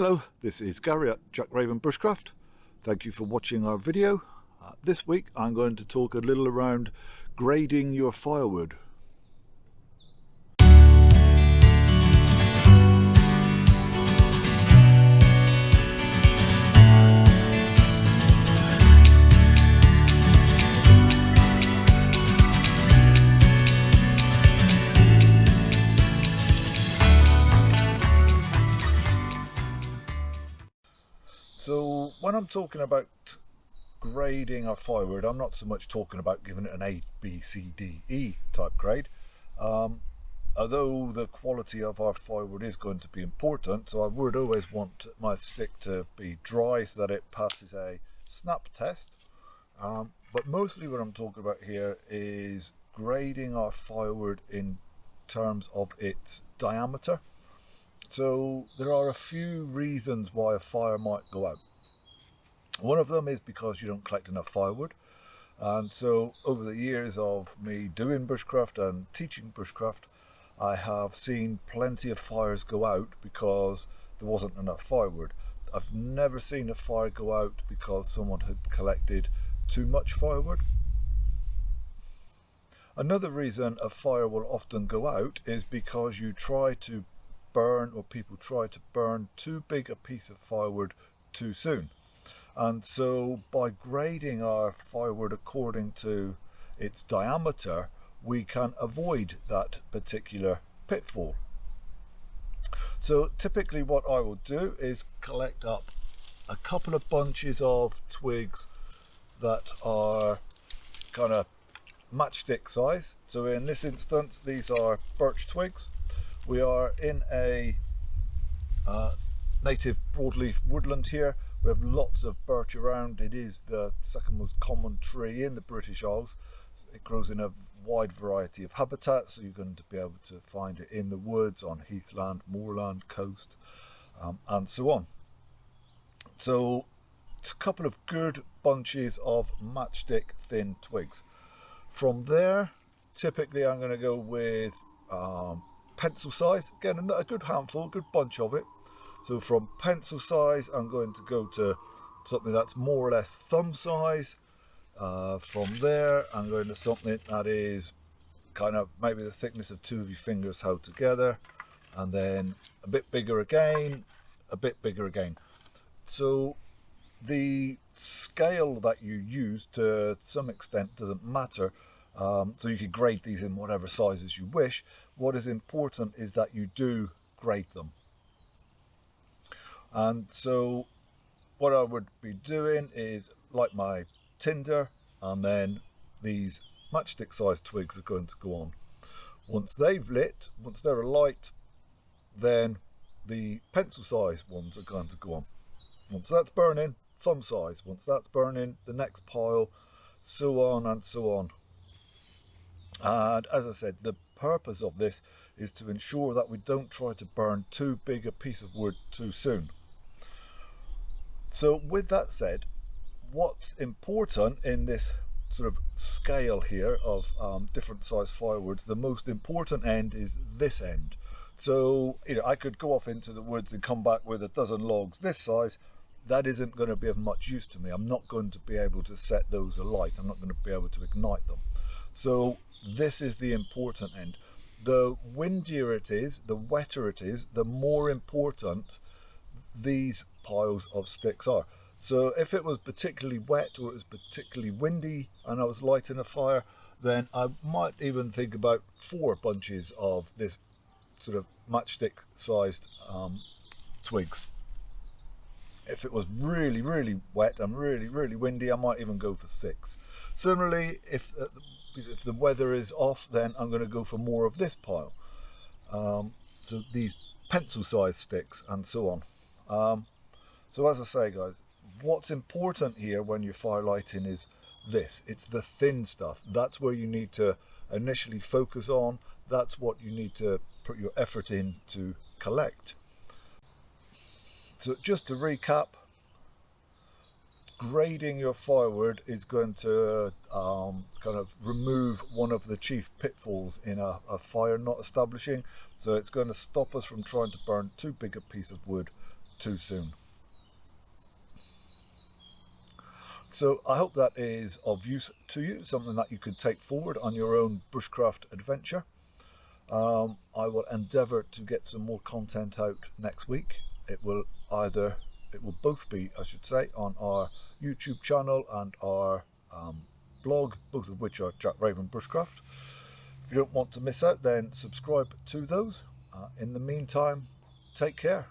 Hello, this is Gary at Jack Raven Bushcraft. Thank you for watching our video. This week I'm going to talk a little around grading your firewood. So when I'm talking about grading our firewood, I'm not so much talking about giving it an A, B, C, D, E type grade. Although the quality of our firewood is going to be important, so I would always want my stick to be dry so that it passes a snap test. But mostly what I'm talking about here is grading our firewood in terms of its diameter. So there are a few reasons why a fire might go out. One of them is because you don't collect enough firewood, and so over the years of me doing bushcraft and teaching bushcraft, I have seen plenty of fires go out because there wasn't enough firewood. I've never seen a fire go out because someone had collected too much firewood. Another reason a fire will often go out is because you try to burn, or people try to burn too big a piece of firewood too soon. And so by grading our firewood according to its diameter, we can avoid that particular pitfall. So typically what I will do is collect up a couple of bunches of twigs that are kind of matchstick size. So in this instance, these are birch twigs. We are in a native broadleaf woodland here. We have lots of birch around. It is the second most common tree in the British Isles. It grows in a wide variety of habitats, so you're going to be able to find it in the woods, on heathland, moorland, coast, and so on. So it's a couple of good bunches of matchstick thin twigs. From there, typically I'm going to go with pencil size. Again, a good handful, a good bunch of it. So from pencil size, I'm going to go to something that's more or less thumb size. From there, I'm going to something that is kind of maybe the thickness of two of your fingers held together, and then a bit bigger again, a bit bigger again. So the scale that you use to some extent doesn't matter. So you can grade these in whatever sizes you wish. What is important is that you do grade them. And so what I would be doing is like my tinder, and then these matchstick sized twigs are going to go on. Once they've lit, once they're alight, then the pencil size ones are going to go on. Once that's burning, thumb size. Once that's burning, the next pile, so on and so on. And as I said, the purpose of this is to ensure that we don't try to burn too big a piece of wood too soon. So with that said, what's important in this sort of scale here of different size firewoods, the most important end is this end. So I could go off into the woods and come back with a dozen logs this size. That isn't going to be of much use to me. I'm not going to be able to set those alight. I'm not going to be able to ignite them. So this is the important end. The windier it is, the wetter it is, the more important these piles of sticks are. So if it was particularly wet, or it was particularly windy and I was lighting a fire, then I might even think about 4 bunches of this sort of matchstick sized twigs. If it was really, really wet and really, really windy, I might even go for 6. Similarly, if the weather is off, then I'm going to go for more of this pile. So these pencil sized sticks and so on. So as I say, guys, what's important here when you're fire lighting is this. It's the thin stuff. That's where you need to initially focus on. That's what you need to put your effort in to collect. So just to recap, grading your firewood is going to kind of remove one of the chief pitfalls in a fire not establishing. So it's going to stop us from trying to burn too big a piece of wood too soon. So I hope that is of use to you, something that you can take forward on your own bushcraft adventure. I will endeavour to get some more content out next week. It will both be, I should say, on our YouTube channel and our blog, both of which are Jack Raven Bushcraft. If you don't want to miss out, then subscribe to those. In the meantime, take care.